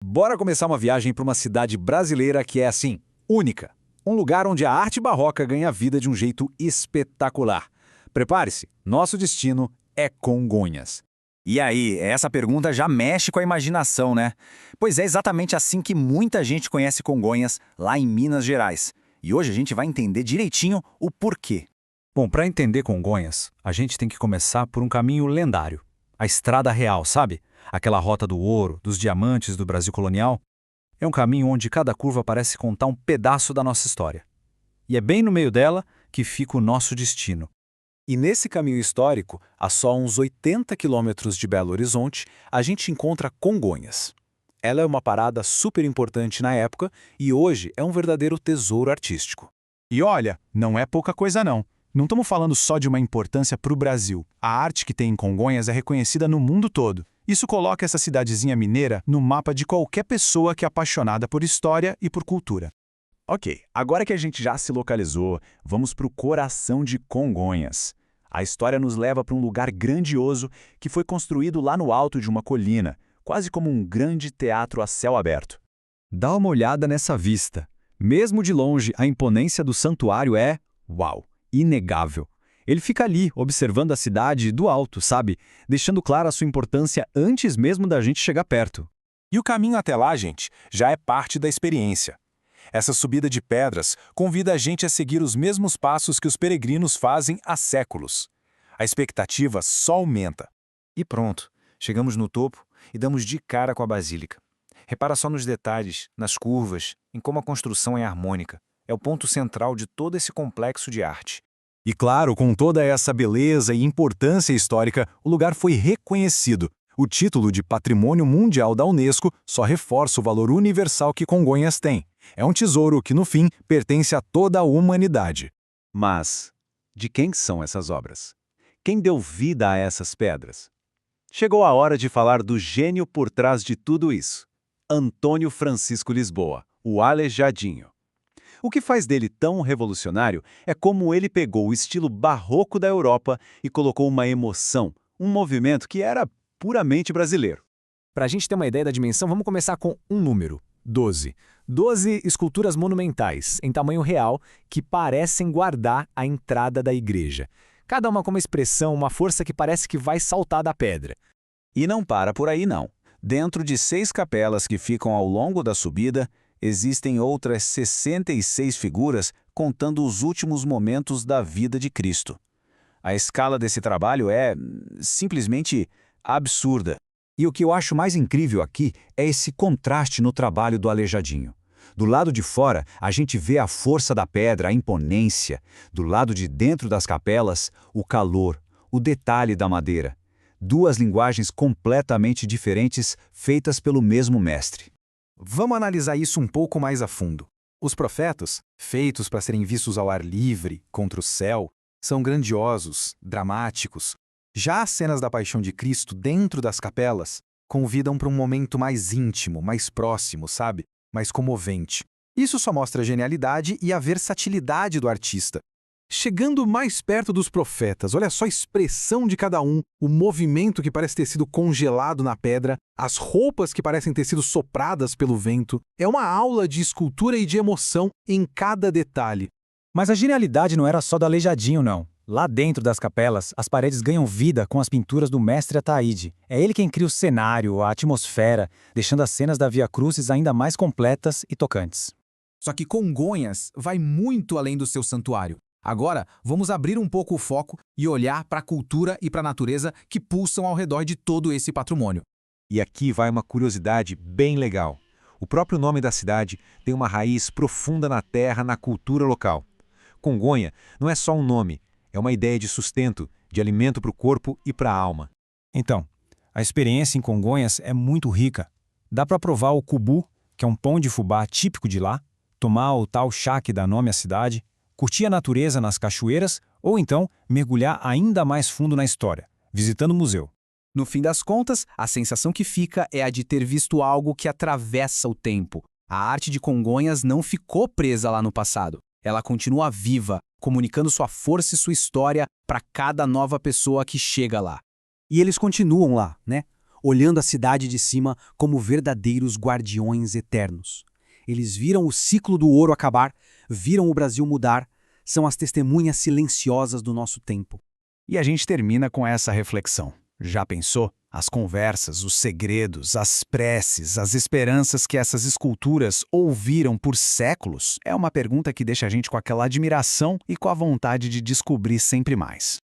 Bora começar uma viagem para uma cidade brasileira que é, assim, única. Um lugar onde a arte barroca ganha vida de um jeito espetacular. Prepare-se, nosso destino é Congonhas. E aí, essa pergunta já mexe com a imaginação, né? Pois é exatamente assim que muita gente conhece Congonhas, lá em Minas Gerais. E hoje a gente vai entender direitinho o porquê. Bom, para entender Congonhas, a gente tem que começar por um caminho lendário. A Estrada Real, sabe? Aquela rota do ouro, dos diamantes do Brasil colonial. É um caminho onde cada curva parece contar um pedaço da nossa história. E é bem no meio dela que fica o nosso destino. E nesse caminho histórico, a só uns 80 quilômetros de Belo Horizonte, a gente encontra Congonhas. Ela é uma parada super importante na época e hoje é um verdadeiro tesouro artístico. E olha, não é pouca coisa não. Não estamos falando só de uma importância para o Brasil. A arte que tem em Congonhas é reconhecida no mundo todo. Isso coloca essa cidadezinha mineira no mapa de qualquer pessoa que é apaixonada por história e por cultura. Ok, agora que a gente já se localizou, vamos para o coração de Congonhas. A história nos leva para um lugar grandioso que foi construído lá no alto de uma colina, quase como um grande teatro a céu aberto. Dá uma olhada nessa vista. Mesmo de longe, a imponência do santuário é, uau, inegável. Ele fica ali, observando a cidade do alto, sabe? Deixando clara a sua importância antes mesmo da gente chegar perto. E o caminho até lá, gente, já é parte da experiência. Essa subida de pedras convida a gente a seguir os mesmos passos que os peregrinos fazem há séculos. A expectativa só aumenta. E pronto, chegamos no topo e damos de cara com a basílica. Repara só nos detalhes, nas curvas, em como a construção é harmônica. É o ponto central de todo esse complexo de arte. E claro, com toda essa beleza e importância histórica, o lugar foi reconhecido. O título de Patrimônio Mundial da Unesco só reforça o valor universal que Congonhas tem. É um tesouro que, no fim, pertence a toda a humanidade. Mas, de quem são essas obras? Quem deu vida a essas pedras? Chegou a hora de falar do gênio por trás de tudo isso. Antônio Francisco Lisboa, o Aleijadinho. O que faz dele tão revolucionário é como ele pegou o estilo barroco da Europa e colocou uma emoção, um movimento que era puramente brasileiro. Para a gente ter uma ideia da dimensão, vamos começar com um número, 12. 12 esculturas monumentais, em tamanho real, que parecem guardar a entrada da igreja. Cada uma com uma expressão, uma força que parece que vai saltar da pedra. E não para por aí não. Dentro de 6 capelas que ficam ao longo da subida, existem outras 66 figuras contando os últimos momentos da vida de Cristo. A escala desse trabalho é simplesmente absurda. E o que eu acho mais incrível aqui é esse contraste no trabalho do Aleijadinho. Do lado de fora, a gente vê a força da pedra, a imponência. Do lado de dentro das capelas, o calor, o detalhe da madeira. Duas linguagens completamente diferentes feitas pelo mesmo mestre. Vamos analisar isso um pouco mais a fundo. Os profetas, feitos para serem vistos ao ar livre, contra o céu, são grandiosos, dramáticos. Já as cenas da paixão de Cristo dentro das capelas convidam para um momento mais íntimo, mais próximo, sabe? Mais comovente. Isso só mostra a genialidade e a versatilidade do artista. Chegando mais perto dos profetas, olha só a expressão de cada um, o movimento que parece ter sido congelado na pedra, as roupas que parecem ter sido sopradas pelo vento. É uma aula de escultura e de emoção em cada detalhe. Mas a genialidade não era só do Aleijadinho, não. Lá dentro das capelas, as paredes ganham vida com as pinturas do mestre Ataíde. É ele quem cria o cenário, a atmosfera, deixando as cenas da Via Crucis ainda mais completas e tocantes. Só que Congonhas vai muito além do seu santuário. Agora, vamos abrir um pouco o foco e olhar para a cultura e para a natureza que pulsam ao redor de todo esse patrimônio. E aqui vai uma curiosidade bem legal. O próprio nome da cidade tem uma raiz profunda na terra, na cultura local. Congonha não é só um nome, é uma ideia de sustento, de alimento para o corpo e para a alma. Então, a experiência em Congonhas é muito rica. Dá para provar o cubu, que é um pão de fubá típico de lá, tomar o tal chá que dá nome à cidade, curtir a natureza nas cachoeiras ou então mergulhar ainda mais fundo na história, visitando o museu. No fim das contas, a sensação que fica é a de ter visto algo que atravessa o tempo. A arte de Congonhas não ficou presa lá no passado. Ela continua viva, comunicando sua força e sua história para cada nova pessoa que chega lá. E eles continuam lá, né? olhando a cidade de cima como verdadeiros guardiões eternos. Eles viram o ciclo do ouro acabar, viram o Brasil mudar, são as testemunhas silenciosas do nosso tempo. E a gente termina com essa reflexão. Já pensou? As conversas, os segredos, as preces, as esperanças que essas esculturas ouviram por séculos? É uma pergunta que deixa a gente com aquela admiração e com a vontade de descobrir sempre mais.